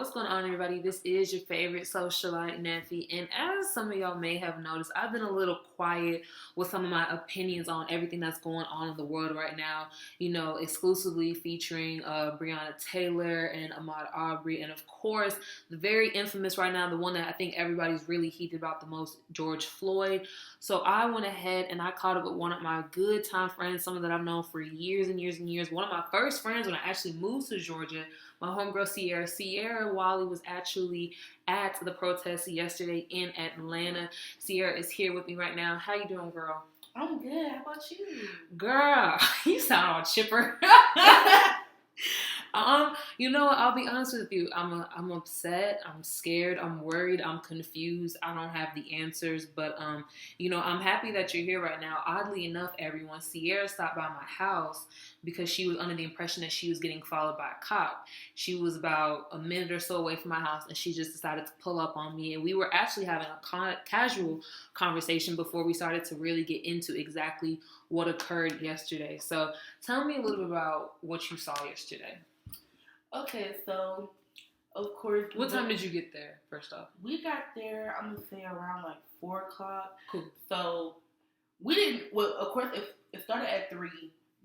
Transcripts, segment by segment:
What's going on, everybody? This is your favorite socialite, Neffy, and as some of y'all may have noticed, I've been a little quiet with some of my opinions on everything that's going on in the world right now, exclusively featuring Breonna Taylor and Ahmaud Arbery, and of course, the very infamous right now, the one that I think everybody's really heated about the most, George Floyd. So I went ahead and I caught up with one of my good time friends, someone that I've known for years and years and years, one of my first friends when I actually moved to Georgia, my homegirl Sierra. Sierra Wally was actually at the protest yesterday in Atlanta. Sierra is here with me right now. How you doing, girl? I'm good. How about you? Girl, you sound all chipper. I'll be honest with you. I'm upset. I'm scared. I'm worried. I'm confused. I don't have the answers, but I'm happy that you're here right now. Oddly enough, everyone, Sierra stopped by my house because she was under the impression that she was getting followed by a cop. She was about a minute or so away from my house, and she just decided to pull up on me. And we were actually having a casual conversation before we started to really get into exactly what occurred yesterday. So tell me a little bit about what you saw yesterday. Okay, so of course. What time did you get there, first off? We got there, I'm gonna say around like 4 o'clock. Cool. So we didn't. Well, of course, it started at 3,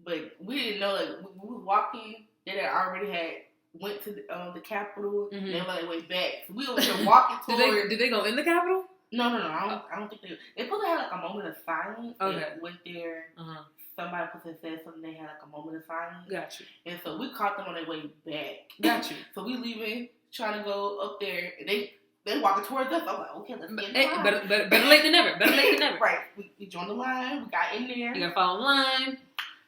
but we didn't know. Like we were walking, they already had went to the Capitol. Mm-hmm. They on their way back. So we were walking toward. Did they go in the Capitol? No. I don't think they. They supposed to have like a moment of silence. Okay. They went there. Somebody said something. They had like a moment of silence. Got you. And so we caught them on their way back. Got you. So we leaving, trying to go up there, and they walking towards us. I'm like, okay, let's get in the line. Better late than never. Better late than never. Right. We joined the line. We got in there. You gotta follow the line.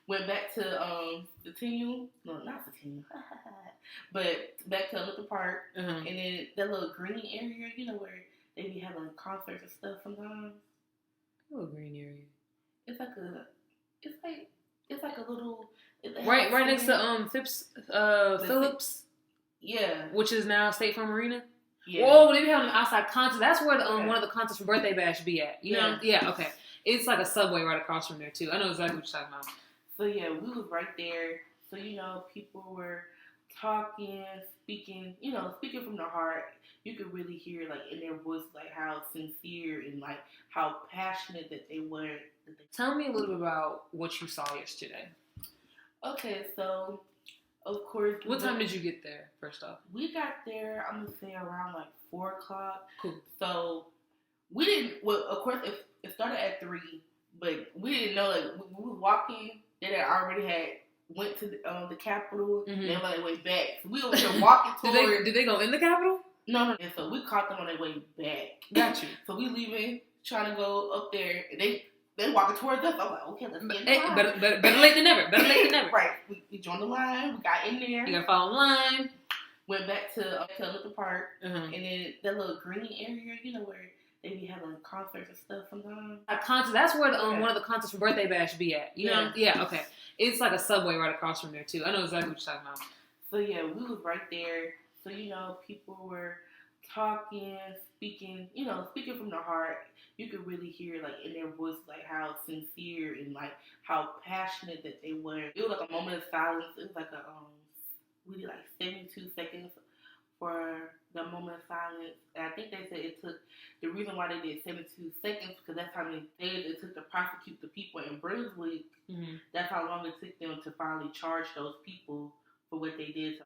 Went back to Centennial. No, not Centennial. But back to Olympic Park. And then that little green area, where they be having concerts and stuff sometimes. What little green area? It's like a little. Right next to Phillips. Yeah. Which is now State Farm Arena. Yeah. Whoa, they be having an outside concert. That's where one of the concerts for Birthday Bash be at. You know? Yeah. Okay. It's like a Subway right across from there too. I know exactly what you're talking about. So yeah, we was right there. So people were talking, speaking from the heart. You could really hear like in their voice like how sincere and like how passionate that they were. Tell me a little bit about what you saw yesterday. Okay, so of course. What time did you get there, first off? We got there, I'm gonna say around like 4 o'clock. Cool. So we didn't. Well, of course, it started at 3, but we didn't know. Like we were walking, they already had went to the Capitol. Mm-hmm. They were on their way back. So we were walking toward. Did they go in the Capitol? No. And so we caught them on their way back. Got you. So we leaving, trying to go up there, and they walking towards us. I'm like, okay, let's get in the line. Better late than never. Better late than never. Right. We joined the line. We got in there. You gotta follow the line. Went back to Olympic Park. And then that little green area, where they be having concerts and stuff sometimes. A concert. That's where one of the concerts for Birthday Bash be at. You know? Yeah. Okay. It's like a Subway right across from there too. I know exactly what you're talking about. So yeah, we was right there. So people were talking, speaking from the heart. You could really hear like in their voice like how sincere and like how passionate that they were. It was like a moment of silence. It was like we did like 72 seconds for the moment of silence. And I think they said the reason why they did 72 seconds because that's how many days it took to prosecute the people in Brunswick. Mm-hmm. That's how long it took them to finally charge those people for what they did.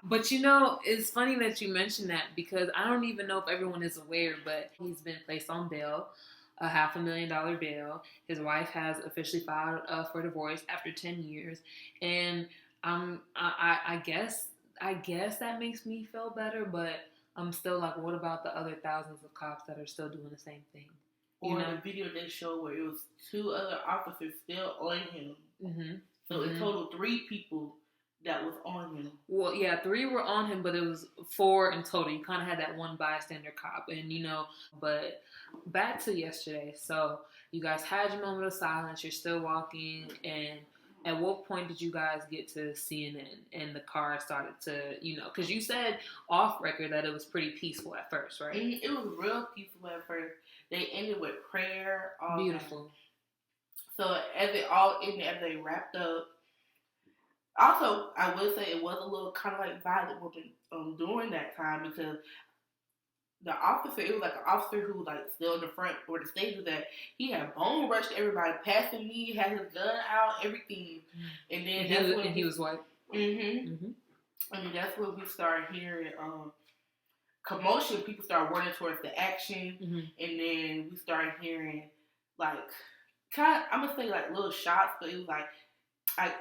But it's funny that you mentioned that because I don't even know if everyone is aware, but he's been placed on bail, a $500,000 bail. His wife has officially filed for divorce after 10 years, and I guess that makes me feel better, but I'm still like, what about the other thousands of cops that are still doing the same thing? Or the video they showed where it was 2 other officers still on him. Mm-hmm. So in total 3 people that was on him. Well, yeah, 3 were on him, but it was 4 in total. You kind of had that one bystander cop, and but back to yesterday. So you guys had your moment of silence. You're still walking, and at what point did you guys get to CNN and the car started to, because you said off record that it was pretty peaceful at first, right? It was real peaceful at first. They ended with prayer. Beautiful. So as they wrapped up. Also, I would say it was a little kind of like violent during that time because the officer, it was like an officer who was like still in the front or the stage of that. He had bone rushed everybody, passing me, had his gun out, everything. And then he was white. And then that's when we started hearing commotion. People started running towards the action, and then we started hearing like I'm gonna say like little shots, but it was like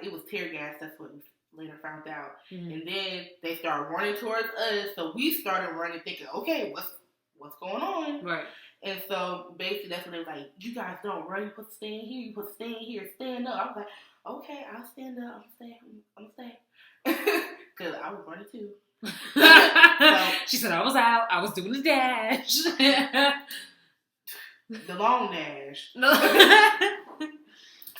it was tear gas. That's what we later found out. And then they started running towards us, so we started running, thinking, okay, what's going on? Right. And so basically that's when they were like, you guys don't run, you supposed to stay in here, you supposed to stay in here, stand up. I was like, okay, I'll stand up, I'm staying. Because I was running too. So, she said I was out, I was doing the dash. The long dash.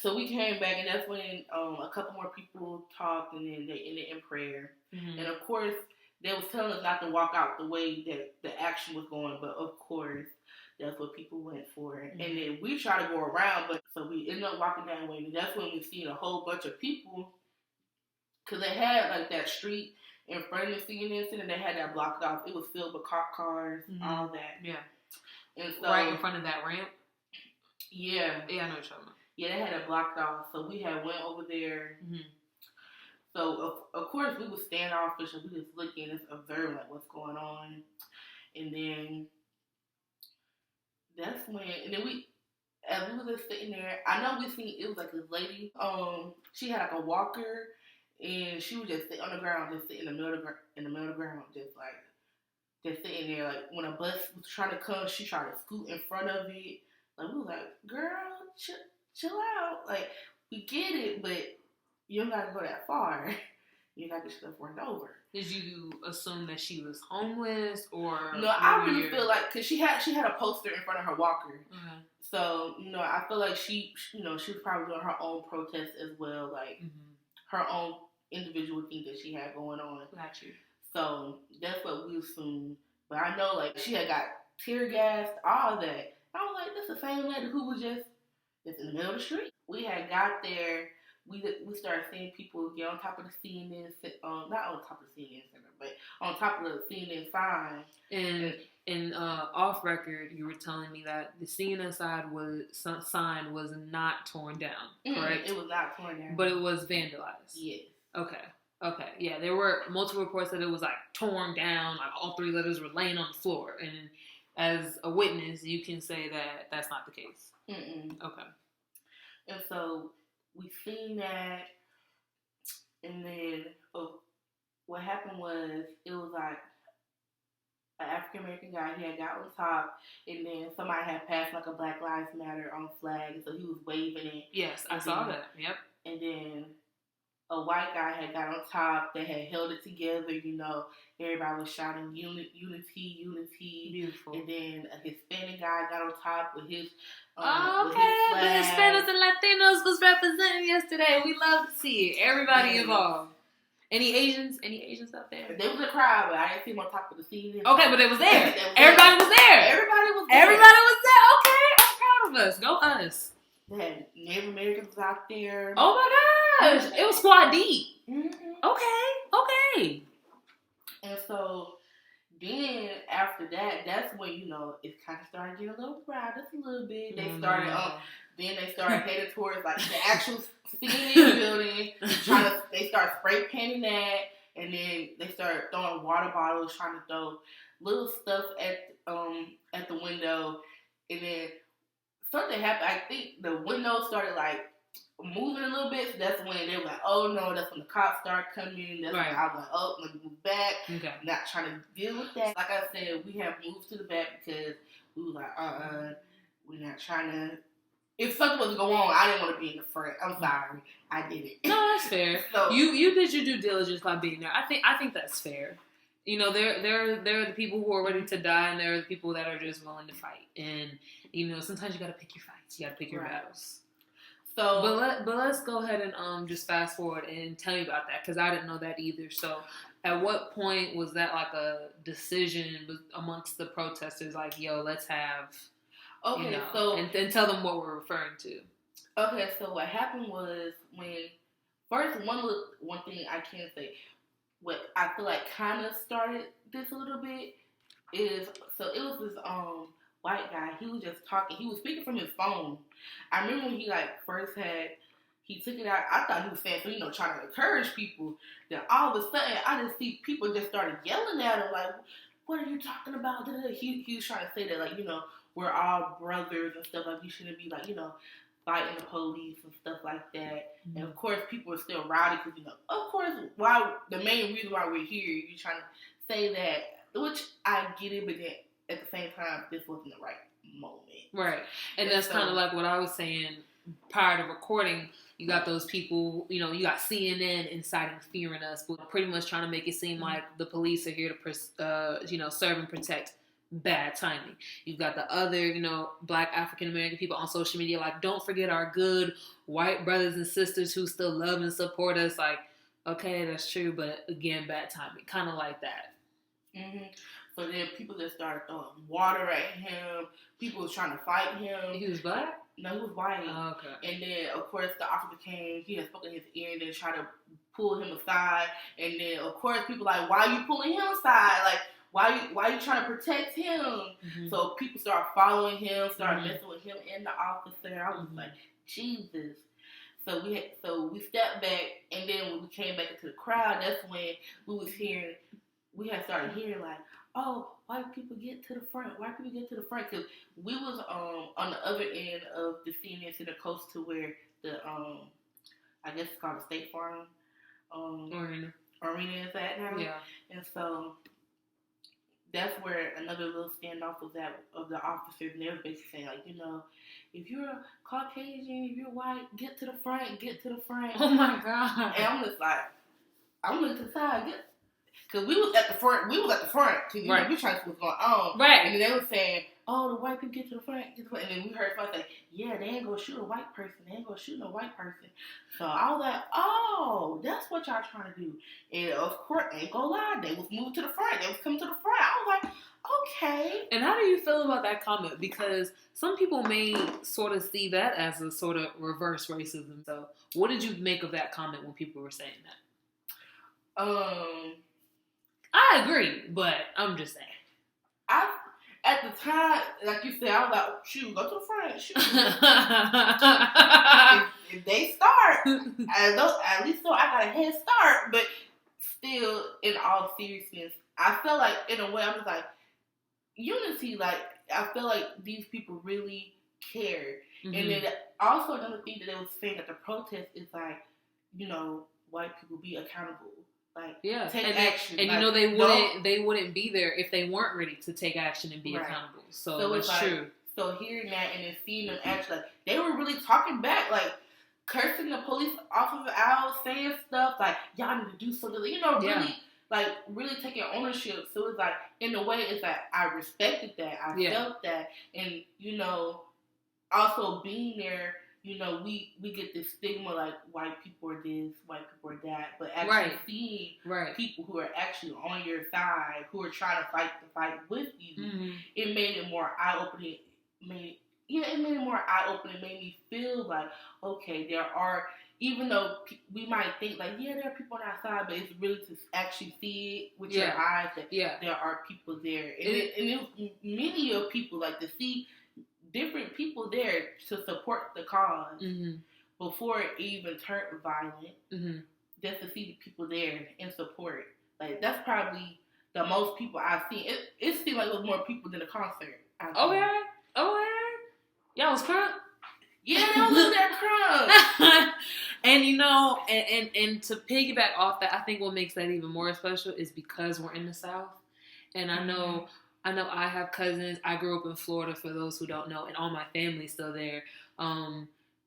So we came back, and that's when a couple more people talked, and then they ended in prayer. And of course, they was telling us not to walk out the way that the action was going, but of course, that's what people went for. And then we tried to go around, but so we ended up walking that way, and that's when we seen a whole bunch of people, because they had like that street in front of the CNN Center, they had that blocked off. It was filled with cop cars, all that. Yeah. And so, right in front of that ramp? Yeah. Yeah, I know what you're talking about. Yeah, they had it blocked off, so we had went over there. So, of course, we was standoffish, and we just looking and observing, like, what's going on. And then, that's when, and then as we was just sitting there, I know we seen, it was like this lady, she had like a walker, and she was just sitting on the ground, just sitting in the middle of the ground, just sitting there, like, when a bus was trying to come, she tried to scoot in front of it. Like, we was like, girl, chill out. Like, we get it, but you don't gotta go that far. You gotta get stuff run over. Did you assume that she was homeless, or no? I really feel like, cause she had a poster in front of her walker. So I feel like she was probably doing her own protest as well, like her own individual thing that she had going on. Got you. So that's what we assumed. But I know, like, she had got tear gassed, all that. I was like, that's the same lady who was just in the middle of the street. We had got there. We started seeing people get on top of the CNN, not on top of the CNN Center, but on top of the CNN sign. And off record, you were telling me that the CNN sign was not torn down, correct? It was not torn down. But it was vandalized. Yes. Okay. Yeah, there were multiple reports that it was like torn down, like all 3 letters were laying on the floor. And as a witness, you can say that that's not the case. Okay. And so we seen that, and then what happened was, it was like an African American guy, he had got on top, and then somebody had passed like a Black Lives Matter on flag, so he was waving it. Yes, I saw that. Yep. And then a white guy had got on top. They had held it together. Everybody was shouting unity. Beautiful. And then a Hispanic guy got on top with his. The Hispanics and Latinos was representing yesterday. We love to see it. Everybody involved. Any Asians out there? There was a crowd, but I didn't see them on top of the scene. Okay, but they was there. Everybody was there. Okay, I'm proud of us. Go us. They had Native Americans out there. Oh my gosh, it was squad deep. Okay. And so then after that, that's when it kind of started getting a little crowded a little bit. They started then they started headed towards like the actual CNN building. They started spray painting that, and then they started throwing water bottles, trying to throw little stuff at the window, and then something happened. I think the window started like moving a little bit, so that's when they were like, oh no, that's when the cops started coming. That's when I was like, oh, let me move back. Okay. Not trying to deal with that. Like I said, we have moved to the back because we were like, we're not trying to. If something was going on, I didn't want to be in the front. I'm sorry, I did it. No, that's fair. So, you did your due diligence by being there. I think that's fair. There are the people who are ready to die, and there are the people that are just willing to fight. And sometimes you got to pick your fights. You got to pick your battles. So, but let's go ahead and just fast forward and tell you about that, because I didn't know that either. So, at what point was that like a decision amongst the protesters? Like, yo, let's have. Okay, so and tell them what we're referring to. Okay, so what happened was when first one thing I can say, what I feel like kind of started this a little bit is, so it was this white guy. He was just talking. He was speaking from his phone. I remember when he like first had, he took it out. I thought he was saying, so, trying to encourage people. Then all of a sudden, I just see people just started yelling at him like, "What are you talking about?" He was trying to say that, like, we're all brothers and stuff. Like, you shouldn't be like, fighting the police and stuff like that. Mm-hmm. And of course, people are still rowdy because, of course, why the main reason why we're here, you're trying to say that, which I get it, but then at the same time, this wasn't the right moment. Right. And that's kind of like what I was saying prior to recording. You got those people, you got CNN inciting fear in us, but pretty much trying to make it seem like the police are here to, serve and protect. Bad timing. You've got the other, Black African-American people on social media, like, don't forget our good white brothers and sisters who still love and support us. Like, okay, that's true, but again, bad timing. Kind of like that. Mm-hmm. So then people just started throwing water at him. People was trying to fight him. He was black? No, he was white. Oh, okay. And then, of course, the officer came. He had spoken in his ear and then tried to pull him aside. And then, of course, people like, why are you pulling him aside? Like, why are you trying to protect him? Mm-hmm. So people started following him, started messing with him and the officer. I was like, Jesus. So we stepped back, and then when we came back into the crowd, that's when we had started hearing like, oh, white people get to the front. White people get to the front, because we was on the other end of the CNN Center close to where the I guess it's called the State Farm arena is at now. Yeah. And so that's where another little standoff was at of the officers, and they were basically saying, like, if you're a Caucasian, if you're white, get to the front, get to the front. Oh my God. And I'm just like, I'm looking to the side, because we was at the front, because we trying to see what's going on. Right. And then they were saying, oh, the white people get to the front, and then we heard somebody say, yeah, they ain't gonna shoot a white person, they ain't gonna shoot no white person. So I was like, oh, that's what y'all trying to do. And of course, ain't gonna lie, they was moving to the front, they was coming to the front. I was like, okay. And how do you feel about that comment? Because some people may sort of see that as a sort of reverse racism. So what did you make of that comment when people were saying that? I agree, but I'm just saying. At the time, like you said, I was like, shoot, go to the front. Shoot. if they start, at least so I got a head start. But still, in all seriousness, I felt like, in a way, I was like, unity, like, I feel like these people really cared. Mm-hmm. And then also another thing that they was saying at the protest is like, white people be accountable. Like, yeah, take action. And they wouldn't be there if they weren't ready to take action and be accountable. So it's like, true. So hearing that and then seeing them actually, like, they were really talking back, like cursing the police officer out, saying stuff like, y'all need to do something, really, like, really taking ownership. So it's like, in a way, it's like, I respected that, I felt that, and also being there. We get this stigma like white people are this, white people are that, but actually seeing people who are actually on your side, who are trying to fight the fight with you, it made it more eye-opening. It made it more eye-opening. It made me feel like, okay, there are, even though we might think like, there are people on our side, but it's really to actually see it with your eyes that there are people there. And it was many of people, like, to see different people there to support the cause before it even turned violent. Just to see the people there in support, like, that's probably the most people I've seen. It seemed like it was more people than a concert. Okay. Y'all was crunk? Yeah, they was in there crunk. And to piggyback off that, I think what makes that even more special is because we're in the South, and I know I have cousins. I grew up in Florida, for those who don't know, and all my family's still there.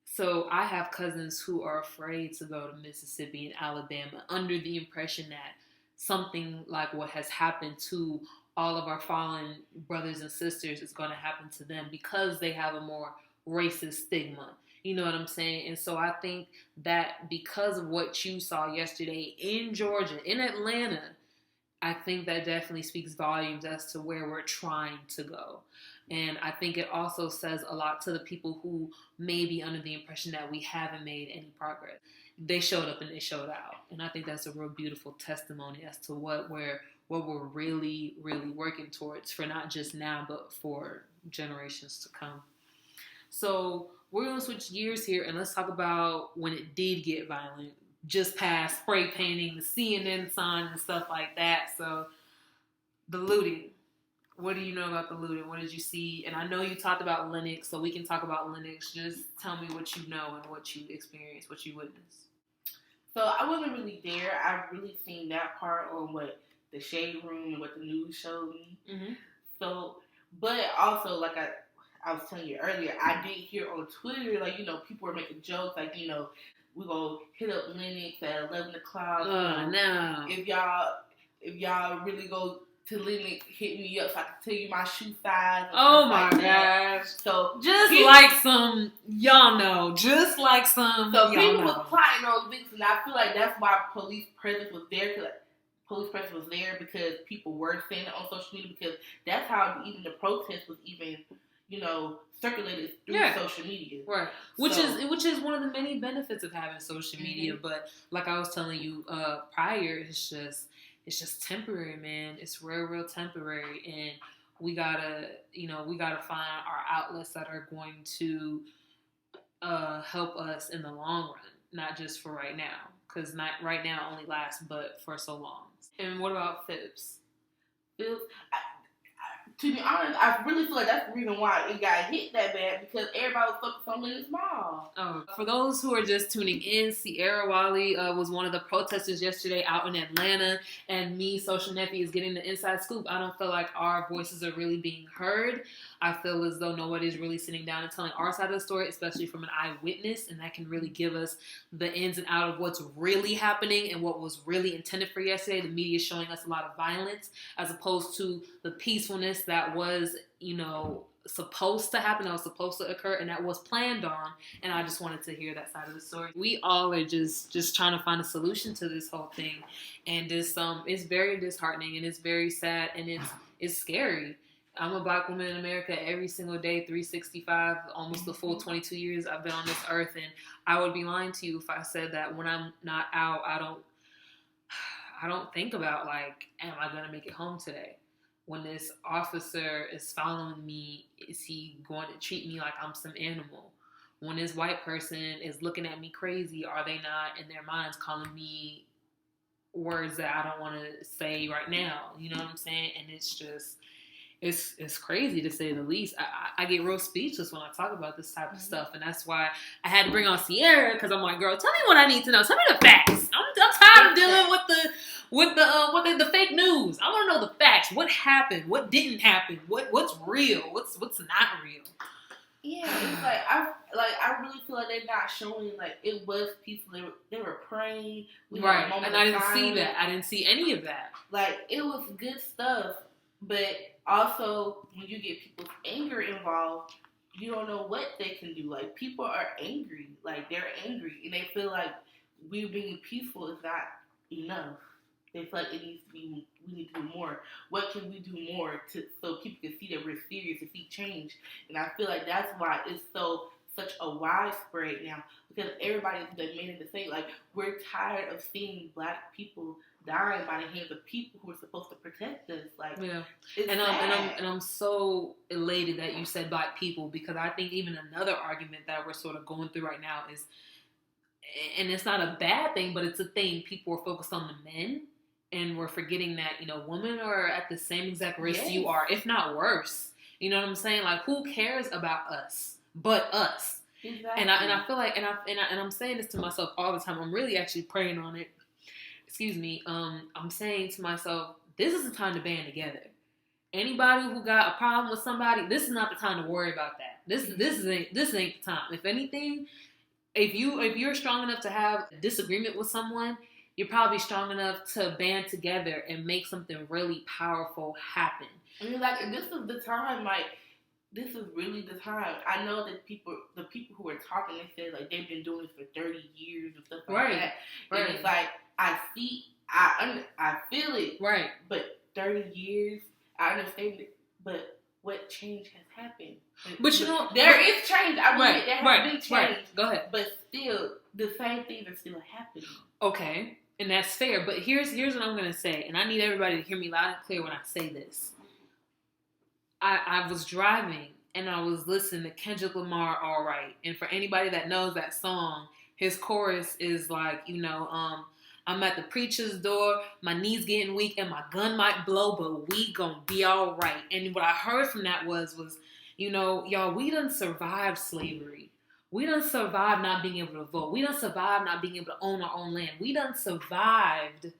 So I have cousins who are afraid to go to Mississippi and Alabama under the impression that something like what has happened to all of our fallen brothers and sisters is going to happen to them because they have a more racist stigma. You know what I'm saying? And so I think that because of what you saw yesterday in Georgia, in Atlanta, I think that definitely speaks volumes as to where we're trying to go. And I think it also says a lot to the people who may be under the impression that we haven't made any progress. they showed up and they showed out. And I think that's a real beautiful testimony as to what we're really, really working towards for not just now, but for generations to come. So we're going to switch gears here and let's talk about when it did get violent, just past spray painting, the CNN sign and stuff like that. So the looting. What do you know about the looting? What did you see? And I know you talked about Lennox, so we can talk about Lennox. Just tell me what you know and what you experienced, what you witnessed. So I wasn't really there. I've really seen that part on what the Shade Room and what the news showed me. Mm-hmm. So, but also, like I was telling you earlier, I did hear on Twitter, like, people were making jokes, like, we go hit up Lennox at 11 o'clock. Oh, no. If y'all really go to Lennox, hit me up so I can tell you my shoe size. Oh my gosh. So just people, like some, y'all know. Just like some, so y'all people was plotting on this, and I feel like that's why police presence was there. Police presence was there because people were saying it on social media, because that's how even the protest was even, circulated through social media. Right. Which is one of the many benefits of having social media. But like I was telling you prior, it's just temporary, man. It's real temporary, and we gotta find our outlets that are going to help us in the long run, not just for right now, because not right now only lasts, but for so long. And what about Phipps? To be honest, I really feel like that's the reason why it got hit that bad, because everybody was focused on Lennox Mall. Oh, for those who are just tuning in, Sierra Wally was one of the protesters yesterday out in Atlanta, and me, Social Nephew, is getting the inside scoop. I don't feel like our voices are really being heard. I feel as though nobody's really sitting down and telling our side of the story, especially from an eyewitness, and that can really give us the ins and outs of what's really happening and what was really intended for yesterday. The media is showing us a lot of violence as opposed to the peacefulness that was, supposed to happen, that was supposed to occur, and that was planned on. And I just wanted to hear that side of the story. We all are just trying to find a solution to this whole thing, and it's very disheartening, and it's very sad, and it's scary. I'm a Black woman in America every single day, 365, almost the full 22 years I've been on this earth, and I would be lying to you if I said that when I'm not out, I don't think about, like, am I going to make it home today? When this officer is following me, is he going to treat me like I'm some animal? When this white person is looking at me crazy, are they not in their minds calling me words that I don't want to say right now? You know what I'm saying? And it's just, it's crazy to say the least. I get real speechless when I talk about this type of stuff, and that's why I had to bring on Sierra, because I'm like, girl, tell me what I need to know. Tell me the facts. I'm tired of dealing with the fake news. I want to know the facts. What happened? What didn't happen? What's real? What's not real? Yeah, it's I really feel like they're not showing, like, it was peaceful. They were praying. Right, and I didn't see that. I didn't see any of that. Like, it was good stuff, but also when you get people's anger involved, you don't know what they can do. Like, people are angry. Like, they're angry, and they feel like we being peaceful is not enough. They feel like we need to do more. What can we do more so people can see that we're serious and see change? And I feel like that's why it's such a widespread now, because everybody's demanding the same. Like, we're tired of seeing Black people dying by the hands of people who are supposed to protect us. Like, yeah, I'm so elated that you said Black people, because I think even another argument that we're sort of going through right now is, and it's not a bad thing, but it's a thing. People are focused on the men, and we're forgetting that, women are at the same exact risk you are, if not worse. You know what I'm saying? Like, who cares about us but us? Exactly. And I feel like, and I'm saying this to myself all the time. I'm really actually praying on it. Excuse me. I'm saying to myself, this is the time to band together. Anybody who got a problem with somebody, this is not the time to worry about that. This ain't the time. If anything, if you're strong enough to have a disagreement with someone, you're probably strong enough to band together and make something really powerful happen. I mean, like, this is the time, like, this is really the time. I know that the people who are talking, they said, like, they've been doing this for 30 years and stuff like that. Right. And it's like, I feel it. Right. But 30 years, I understand it. But what change has happened. But you know, there is change. I mean, there has been change. Right. Go ahead. But still, the same things are still happening. Okay, and that's fair. But here's what I'm gonna say, and I need everybody to hear me loud and clear when I say this. I was driving and I was listening to Kendrick Lamar, All Right. And for anybody that knows that song, his chorus is like, I'm at the preacher's door, my knees getting weak and my gun might blow, but we gonna be all right. And what I heard from that was, y'all, we done survived slavery. We done survived not being able to vote. We done survived not being able to own our own land. We done survived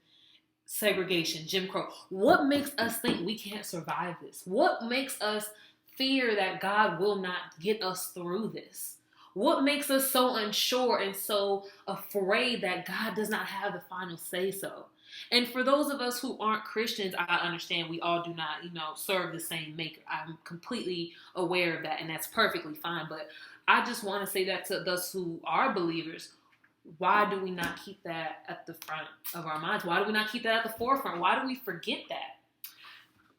segregation, Jim Crow. What makes us think we can't survive this? What makes us fear that God will not get us through this? What makes us so unsure and so afraid that God does not have the final say so? And for those of us who aren't Christians, I understand we all do not, serve the same maker. I'm completely aware of that, and that's perfectly fine. But I just want to say that to those who are believers, why do we not keep that at the front of our minds? Why do we not keep that at the forefront? Why do we forget that?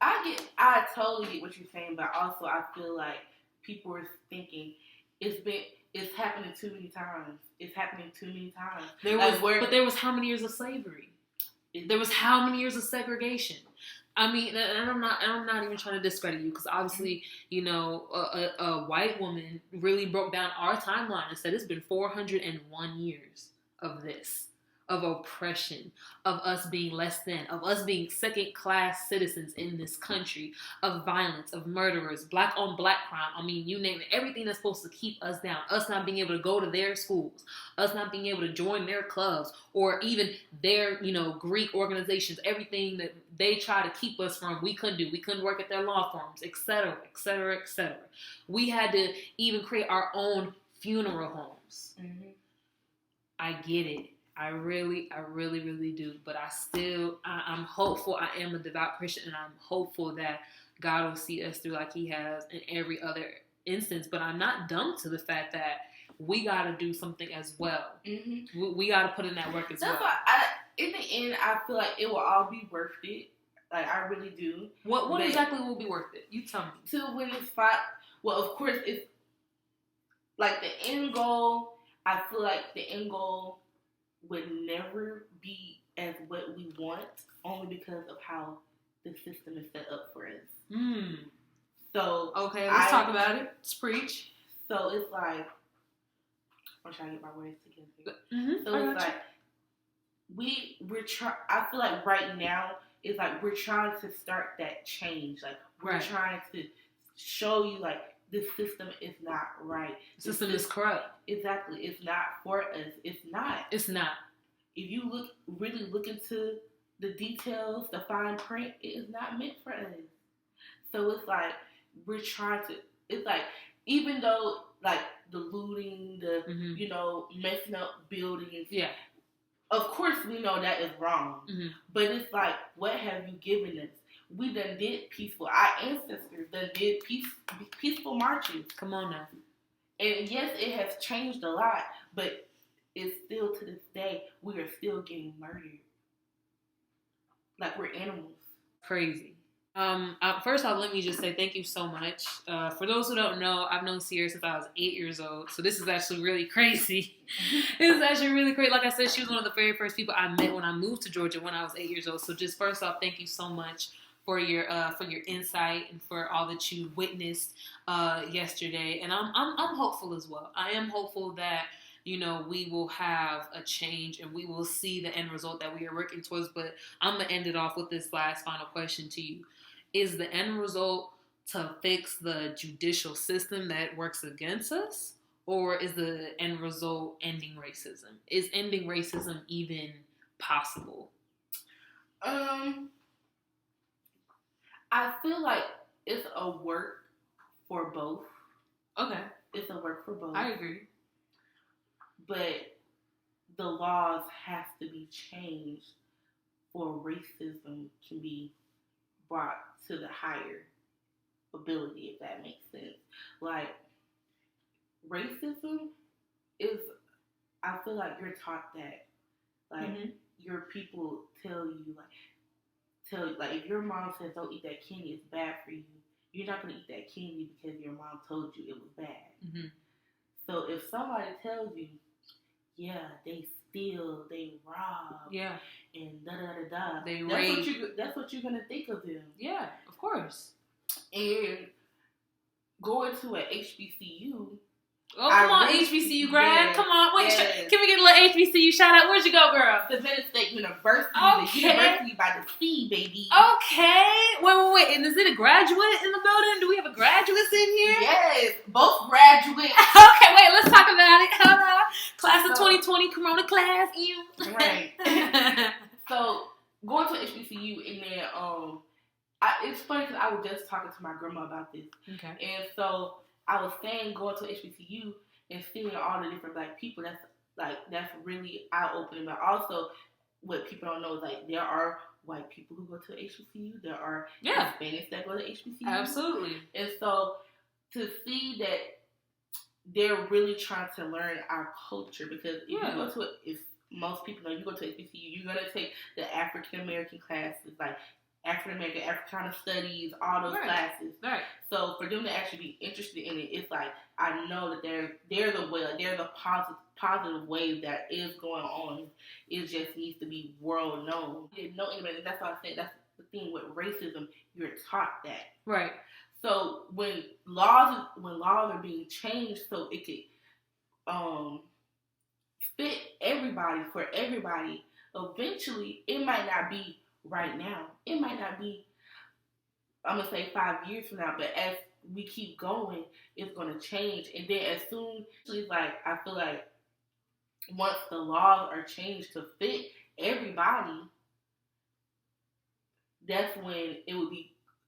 I totally get what you're saying, but also I feel like people are thinking it's happening too many times. It's happening too many times. But there was how many years of slavery? There was how many years of segregation? I mean, and I'm not even trying to discredit you, because obviously, a white woman really broke down our timeline and said it's been 401 years of this, of oppression, of us being less than, of us being second-class citizens in this country, of violence, of murderers, black on black crime. I mean, you name it. Everything that's supposed to keep us down. Us not being able to go to their schools. Us not being able to join their clubs or even their, Greek organizations. Everything that they try to keep us from, we couldn't do. We couldn't work at their law firms, etc., etc., etc. We had to even create our own funeral homes. Mm-hmm. I get it. I really, really do. But I'm hopeful. I am a devout Christian, and I'm hopeful that God will see us through like he has in every other instance. But I'm not dumb to the fact that we got to do something as well. Mm-hmm. We got to put in that work as well. Why in the end, I feel like it will all be worth it. Like, I really do. What exactly will be worth it? You tell me. To win this fight, well, of course, it's like the end goal. I feel like the end goal would never be as what we want, only because of how the system is set up for us. So okay, let's talk about it. Let's preach. So it's like, I'm trying to get my words together. Mm-hmm. So it's like we're trying. I feel like right now it's like we're trying to start that change. Like we're trying to show you like this system is not right. The system is corrupt. Exactly. It's not for us. It's not. It's not. If you really look into the details, the fine print, it is not meant for us. So it's like we're trying to. It's like even though like the looting, the messing up buildings. Yeah. Of course, we know that is wrong. Mm-hmm. But it's like, what have you given us? We done did peaceful. Our ancestors done did peaceful marches. Come on now. And yes, it has changed a lot, but it's still to this day, we are still getting murdered. Like we're animals. Crazy. First off, let me just say thank you so much. For those who don't know, I've known Sierra since I was 8 years old, so this is actually really crazy. This is actually really crazy. Like I said, she was one of the very first people I met when I moved to Georgia when I was 8 years old. So just first off, thank you so much for your insight and for all that you witnessed yesterday. And I'm hopeful as well. I am hopeful that we will have a change and we will see the end result that we are working towards. But I'm gonna end it off with this last final question to you. Is the end result to fix the judicial system that works against us? Or is the end result ending racism? Is ending racism even possible? I feel like it's a work for both. Okay. It's a work for both. I agree. But the laws have to be changed for racism can be brought to the higher ability, if that makes sense. Like, racism is, I feel like you're taught that. Like, your people tell you, if your mom says don't eat that candy, it's bad for you, you're not gonna eat that candy because your mom told you it was bad. Mm-hmm. So if somebody tells you, yeah, they steal, they rob, yeah, and da da da da, they that's rape. that's what you're gonna think of them. Yeah, of course. And going to an HBCU. Oh, come on, really, HBCU grad. Yes, come on. Wait, can we get a little HBCU shout out? Where'd you go, girl? Savannah State University. Okay. The university by the sea, baby. Okay. Wait. And is it a graduate in the building? Do we have a graduates in here? Yes, both graduates. Okay, wait, let's talk about it. Hello. Class of 2020, Corona class. Right. So, going to HBCU and then, it's funny because I was just talking to my grandma about this. Okay. And so, I was saying going to HBCU and seeing all the different black people, that's really eye-opening. But also, what people don't know is, like, there are white people who go to HBCU. There are Hispanics that go to HBCU. Absolutely. And so, to see that they're really trying to learn our culture, because if you go to it, if most people know, you go to HBCU, you're going to take the African-American classes, like African-American, Africana studies, all those classes. Right. So for them to actually be interested in it, it's like, I know that they're the way, like, they're the positive wave that is going on. It just needs to be world known. No, anybody. That's why I said that's the thing with racism. You're taught that. Right. So when laws are being changed so it could fit everybody, for everybody, eventually it might not be right now. It might not be, I'm going to say 5 years from now, but as we keep going, it's going to change. And then as soon, like, I feel like once the laws are changed to fit everybody, that's when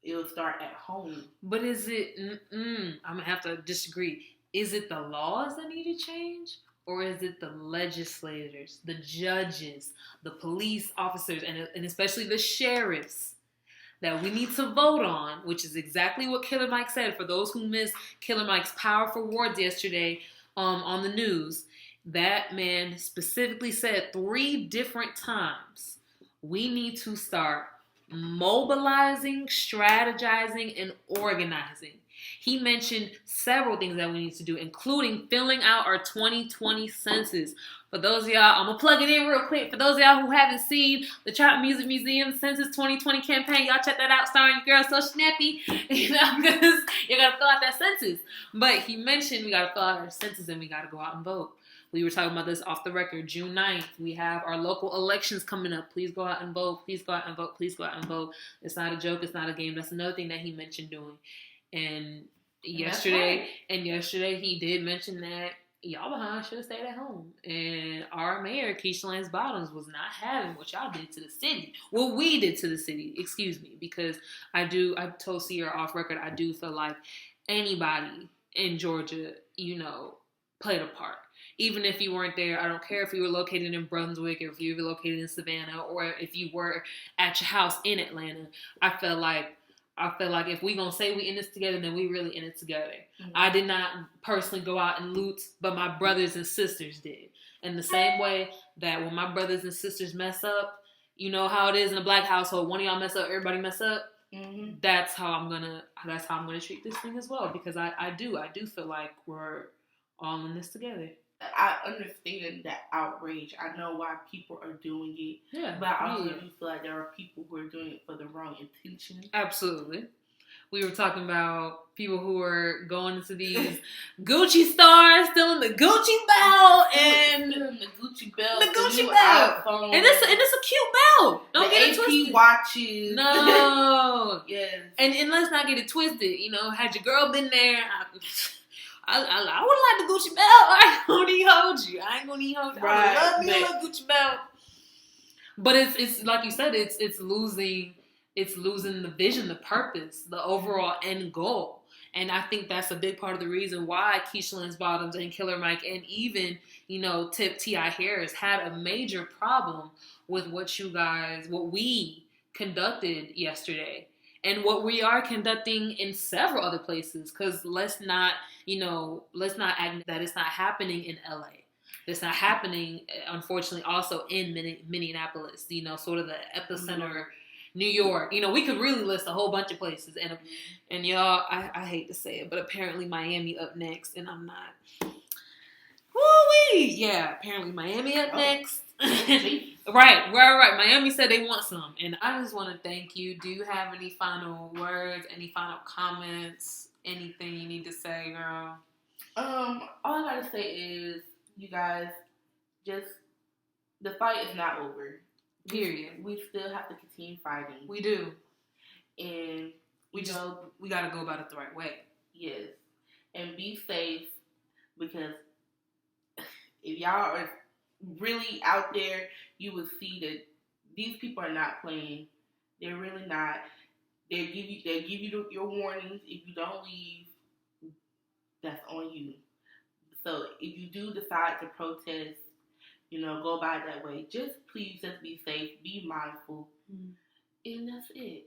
it'll start at home. But is it, I'm going to have to disagree. Is it the laws that need to change? Or is it the legislators, the judges, the police officers, and especially the sheriffs that we need to vote on, which is exactly what Killer Mike said. For those who missed Killer Mike's powerful words yesterday on the news, that man specifically said 3 different times, we need to start mobilizing, strategizing, and organizing. He mentioned several things that we need to do, including filling out our 2020 census. For those of y'all, I'm going to plug it in real quick. For those of y'all who haven't seen the Trap Music Museum Census 2020 campaign, y'all check that out, starring your girl, So Snappy. Because you got to fill out that census. But he mentioned we got to fill out our census and we got to go out and vote. We were talking about this off the record. June 9th, we have our local elections coming up. Please go out and vote. Please go out and vote. Please go out and vote. It's not a joke. It's not a game. That's another thing that he mentioned doing. And yesterday he did mention that y'all behind should have stayed at home. And our mayor, Keisha Lance Bottoms, was not having what y'all did to the city. Well, we did to the city, excuse me, because I told Sierra off record, I do feel like anybody in Georgia, played a part. Even if you weren't there, I don't care if you were located in Brunswick or if you were located in Savannah or if you were at your house in Atlanta. I feel like if we gonna say we in this together, then we really in it together. Mm-hmm. I did not personally go out and loot, but my brothers and sisters did. In the same way that when my brothers and sisters mess up, you know how it is in a black household. One of y'all mess up, everybody mess up. Mm-hmm. That's how I'm gonna treat this thing as well, because I do feel like we're all in this together. I understand that outrage. I know why people are doing it. Yeah. But I also do feel like there are people who are doing it for the wrong intention. Absolutely. We were talking about people who are going into these Gucci stores, stealing the Gucci belt and the Gucci belt. The Gucci belt. iPhone, and it's a cute belt. Don't get it twisted. AP watches. No. Yes. And let's not get it twisted. Had your girl been there, I would like the Gucci belt. I ain't gonna hold you. I Right, I love me a little Gucci belt. But it's like you said, it's losing the vision, the purpose, the overall end goal. And I think that's a big part of the reason why Keisha Lance Bottoms and Killer Mike and even, Tip T.I. Harris had a major problem with what we conducted yesterday. And what we are conducting in several other places, because let's not act that it's not happening in LA. It's not happening, unfortunately, also in Minneapolis, sort of the epicenter New York. You know, we could really list a whole bunch of places. And y'all, I hate to say it, but apparently Miami up next, and I'm not. Woo-wee! Yeah, apparently Miami up next. Right. Miami said they want some. And I just want to thank you. Do you have any final words, any final comments, anything you need to say, girl? All I gotta say is, you guys, just, the fight is not over. Period. We still have to continue fighting. We do. And we gotta go about it the right way. Yes. And be safe, because if y'all are really out there, you will see that these people are not playing. They're really not. They give you your warnings. If you don't leave, that's on you. So if you do decide to protest, go about it that way. Just please, just be safe, be mindful, and that's it.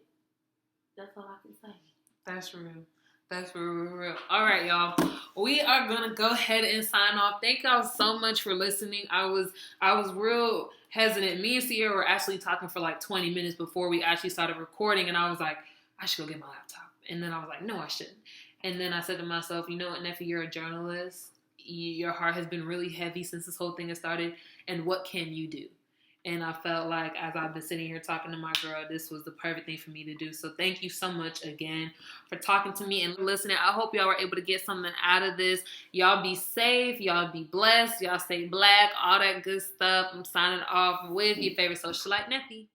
That's all I can say. That's real. That's real. All right, y'all. We are gonna go ahead and sign off. Thank y'all so much for listening. I was real hesitant. Me and Sierra were actually talking for like 20 minutes before we actually started recording, and I was like, I should go get my laptop. And then I was like, no, I shouldn't. And then I said to myself, you know what, Neffy, you're a journalist. Your heart has been really heavy since this whole thing has started. And what can you do? And I felt like, as I've been sitting here talking to my girl, this was the perfect thing for me to do. So thank you so much again for talking to me and listening. I hope y'all were able to get something out of this. Y'all be safe. Y'all be blessed. Y'all stay black. All that good stuff. I'm signing off with your favorite socialite, Neffy.